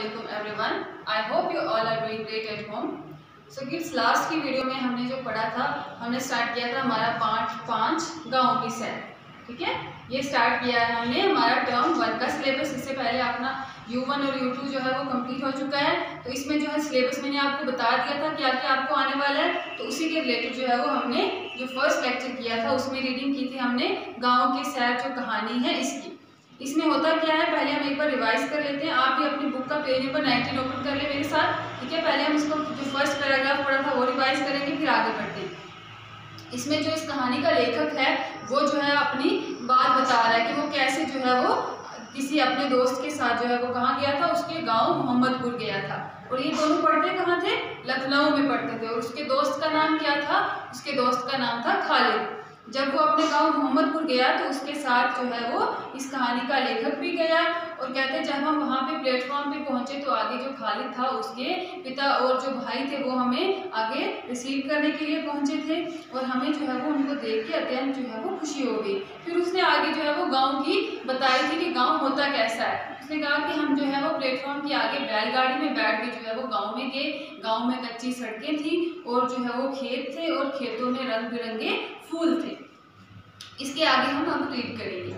Assalamualaikum everyone. I hope you all are doing great at home. So kids, last की video में हमने जो पढ़ा था, हमने स्टार्ट किया था हमारा पार्ट 5 गाँव की सैर। ठीक है, ये स्टार्ट किया है हमने हमारा टर्म 1 का सिलेबस। इससे पहले अपना U1 और U2 जो है वो कंप्लीट हो चुका है। तो इसमें जो है सिलेबस मैंने आपको बता दिया था क्या क्या आपको आने वाला है। तो उसी के रिलेटेड जो है वो हमने जो फर्स्ट लेक्चर किया था उसमें रीडिंग की थी हमने गाँव की सैर जो कहानी है इसकी। इसमें होता क्या है, पहले हम एक बार रिवाइज कर लेते हैं। आप भी अपनी बुक का पेज नंबर 19 ओपन कर ले मेरे साथ। ठीक है, पहले हम इसको जो फर्स्ट पैराग्राफ पढ़ा था वो रिवाइज करेंगे, फिर आगे बढ़ते हैं। इसमें जो इस कहानी का लेखक है वो जो है अपनी बात बता रहा है कि वो कैसे जो है वो किसी अपने दोस्त के साथ जो है वो कहाँ गया था, उसके गांव मोहम्मदपुर गया था। और ये दोनों पढ़ते कहाँ थे, लखनऊ में पढ़ते थे। और उसके दोस्त का नाम क्या था, उसके दोस्त का नाम था खालिद। जब वो अपने गांव मोहम्मदपुर गया तो उसके साथ जो है वो इस कहानी का लेखक भी गया। और कहते हैं जब हम वहाँ पे प्लेटफॉर्म पे पहुँचे तो आगे जो खालिद था उसके पिता और जो भाई थे वो हमें आगे रिसीव करने के लिए पहुँचे थे। और हमें जो है वो उनको देख के अत्यंत जो है वो खुशी हो गई। फिर उसने आगे जो है वो गाँव की बताई थी कि गाँव होता कैसा है। उसने कहा कि हम जो है वो प्लेटफॉर्म के आगे बैलगाड़ी में बैठ के जो है वो गाँव में गए। गाँव में कच्ची सड़कें थी और जो है वो खेत थे और खेतों में रंग बिरंगे फूल थे। इसके आगे हम अब रीड करेंगे।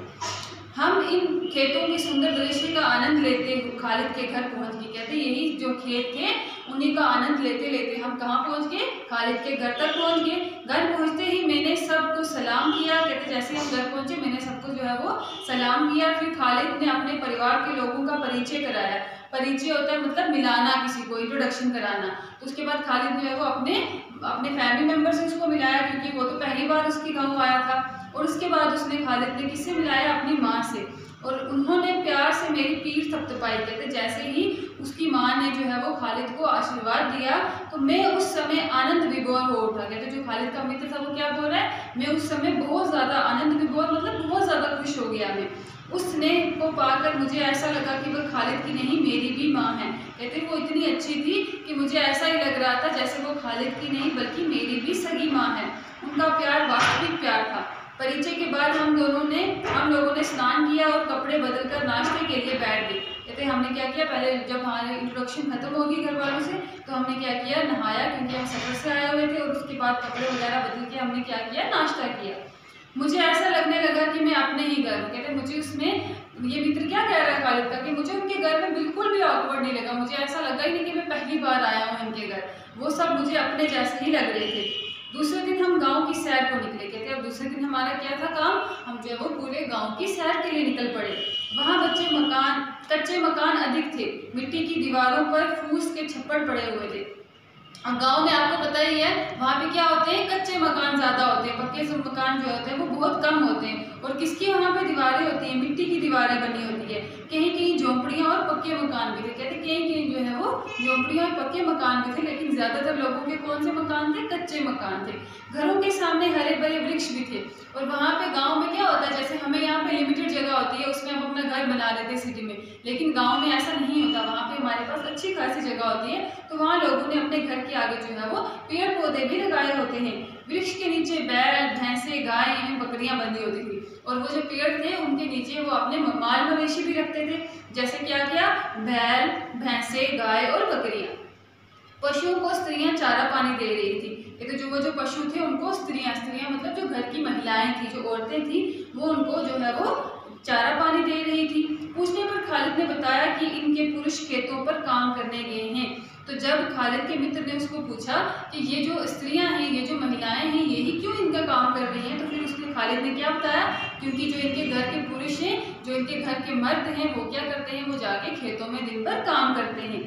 हम इन खेतों के सुंदर दृश्य का आनंद लेते खालिद के घर पहुंच गए। कहते यही जो खेत थे उन्हीं का आनंद लेते लेते हम कहाँ पहुंच गए, खालिद के घर तक पहुंच गए। घर पहुंचते ही मैंने सबको सलाम किया। कहते जैसे हम घर पहुंचे मैंने सबको जो है वो सलाम किया। फिर खालिद ने अपने परिवार के लोगों का परिचय कराया। परिचय होता है मतलब मिलाना, किसी को इंट्रोडक्शन कराना। तो उसके बाद खालिद जो है वो अपने फैमिली मेम्बर से उसको मिलाया, क्योंकि वो तो पहली बार उसके गाँव आया था। और उसके बाद उसने खालिद ने किससे मिलाया, अपनी माँ से। और उन्होंने प्यार से मेरी पीठ थपथपाई। कहते जैसे ही उसकी माँ ने जो है वो खालिद को आशीर्वाद दिया तो मैं उस समय आनंद विभोर हो उठा। कहते जो खालिद का मित्र था वो क्या बोल रहा है, मैं उस समय बहुत ज़्यादा आनंद विभोर मतलब बहुत ज़्यादा खुश हो गया। मैं उस स्नेह को पाकर मुझे ऐसा लगा कि वह खालिद की नहीं मेरी भी माँ है। कहते वो इतनी अच्छी थी कि मुझे ऐसा ही लग रहा था जैसे वो खालिद की नहीं बल्कि मेरी भी सगी माँ है। उनका प्यार वास्तविक प्यार था। परिचय के बाद हम लोगों ने स्नान किया और कपड़े बदलकर नाश्ते के लिए बैठ गए। कहते हमने क्या किया, पहले जब हमारी इंट्रोडक्शन खत्म होगी घर वालों से तो हमने क्या किया, नहाया, क्योंकि हम सफर से आए हुए थे। और उसके बाद कपड़े वगैरह बदल के हमने क्या किया, नाश्ता किया। मुझे ऐसा लगने लगा कि मैं अपने ही घर हूँ। कहते मुझे उसमें ये मित्र क्या कह रहा है खालिद का, कि मुझे उनके घर में बिल्कुल भी ऑकवर्ड नहीं लगा। मुझे ऐसा लगा ही नहीं कि मैं पहली बार आया हूँ उनके घर। वो सब मुझे अपने जैसे ही लग रहे थे। दूसरे दिन हम गांव की सैर को निकले। कहते अब दूसरे दिन हमारा क्या था काम, हम जो है वो पूरे गांव की सैर के लिए निकल पड़े। वहाँ कच्चे मकान अधिक थे। मिट्टी की दीवारों पर फूस के छप्पर पड़े हुए थे। अब गांव में आपको पता ही है वहाँ पे क्या होते हैं, कच्चे मकान ज़्यादा होते हैं। पक्के से मकान जो होते हैं वो बहुत कम होते हैं। और किसकी वहाँ पे दीवारें होती हैं, मिट्टी की दीवारें बनी होती है। कहीं कहीं झोंपड़ियाँ और पक्के मकान भी थे। कहते कहीं कहीं जो है वो झोंपड़ियाँ और पक्के मकान भी थे, लेकिन ज़्यादातर लोगों के कौन से मकान थे, कच्चे मकान थे। घरों के सामने हरे भरे वृक्ष भी थे। और वहाँ पे गाँव में क्या होता है, जैसे हमें यहाँ पे लिमिटेड जगह होती है उसमें हम अपना घर बना लेते हैं सिटी में, लेकिन गाँव में ऐसा नहीं होता। वहाँ पे हमारे पास अच्छी खासी जगह होती है। तो वहाँ लोगों ने अपने घर के आगे जो है वो पेड़ पौधे भी लगाए होते हैं। वृक्ष के नीचे बैल, भैंसे, गाय एवं बकरियां बंधी होती थी। और वो जो पेड़ थे उनके नीचे वो अपने माल मवेशी भी रखते थे। जैसे क्या किया, बैल, भैंसे, गाय और बकरियां। पशुओं को स्त्रियां चारा पानी दे रही थी। तो वो जो पशु थे उनको स्त्रियां मतलब जो घर की महिलाएं थी, जो औरतें थी, वो उनको जो है वो चारा पानी दे रही थी। पूछने पर खालिद ने बताया कि इनके पुरुष खेतों पर काम करने गए हैं। तो जब खालिद के मित्र ने उसको पूछा कि ये जो स्त्रियां हैं, ये जो महिलाएं हैं, यही क्यों इनका काम कर रही हैं, तो फिर उसने खालिद ने क्या बताया, क्योंकि जो इनके घर के पुरुष हैं, जो इनके घर के मर्द हैं, वो क्या करते हैं, वो जाके खेतों में दिन भर काम करते हैं।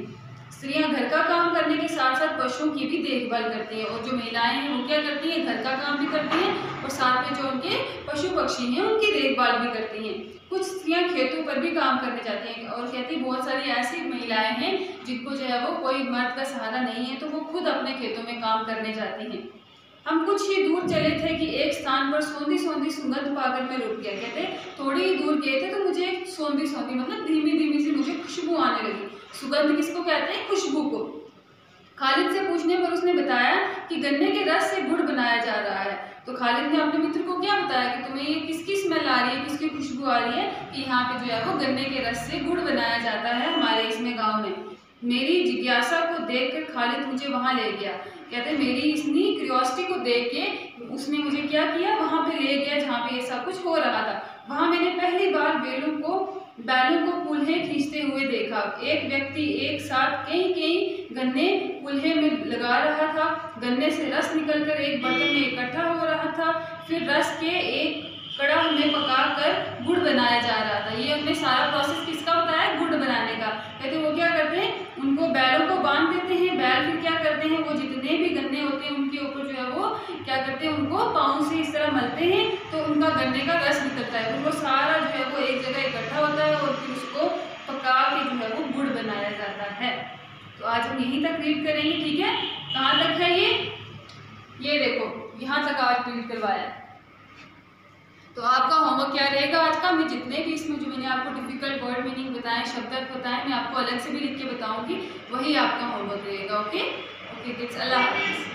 स्त्रियां घर का काम करने के साथ साथ पशुओं की भी देखभाल करती हैं। और जो महिलाएं हैं वो क्या करती हैं, घर का काम भी करती हैं और साथ में जो उनके पशु पक्षी हैं उनकी देखभाल भी करती हैं। कुछ स्त्रियां खेतों पर भी काम करने जाती हैं। और कहती बहुत सारी ऐसी महिलाएं हैं जिनको जो है वो कोई मर्द का सहारा नहीं है, तो वो खुद अपने खेतों में काम करने जाती हैं। हम कुछ ही दूर चले थे कि एक स्थान पर सौंधी सौंधी सुगंध पाकर मैं रुक गया। कहते थोड़ी ही दूर गए थे तो मुझे एक सौंधी सौंधी मतलब धीमी धीमी सी मुझे खुशबू आने लगी। सुगंध किसको कहते हैं, खुशबू को। खालिद से पूछने पर उसने बताया कि गन्ने के रस से गुड़ बनाया जा रहा है। तो खालिद ने अपने मित्र को क्या बताया कि तुम्हें ये किसकी स्मेल आ रही है, किसकी खुशबू आ रही है, कि यहाँ पे जो है वो गन्ने के रस से गुड़ बनाया जाता है हमारे इसमें गाँव में। मेरी जिज्ञासा को देखकर खालिद मुझे वहाँ ले गया। कहते मेरी इतनी क्यूरियोसिटी को देख के उसने मुझे क्या किया, वहाँ पे ले गया जहाँ पे ये सब कुछ हो रहा था। वहाँ मैंने पहली बार बैलों को कुल्हे खींचते हुए देखा। एक व्यक्ति एक साथ कई गन्ने कुल्हे में लगा रहा था। गन्ने से रस निकलकर एक बर्तन में इकट्ठा हो रहा था, फिर रस के एक कड़ाह में पकाकर गुड़ बनाया जा रहा था। ये हमने सारा प्रोसेस किसका बताया, गुड़ बनाने का। कहते वो क्या करते हैं, उनको बैलों को बांध देते हैं। बैल फिर क्या करते हैं, वो जितने भी गन्ने होते हैं उनके ऊपर जो है वो क्या करते हैं, उनको पाँव से इस तरह मलते हैं तो उनका गन्ने का रस निकलता है। फिर वो सारा जो है वो एक जगह इकट्ठा होता है और फिर उसको पका के जो है वो गुड़ बनाया जाता है। तो आज हम यहीं तक रीड करेंगे, ठीक है। कहाँ तक है ये देखो यहाँ तक आज रीड करवाया। तो आपका होमवर्क क्या रहेगा आज का, मैं जितने भी इसमें जो मैंने आपको डिफिकल्ट वर्ड मीनिंग बताए, शब्द बताए, मैं आपको अलग से भी लिख के बताऊंगी, वही आपका होमवर्क रहेगा। ओके ओके किड्स, अल्लाह हाफिज़।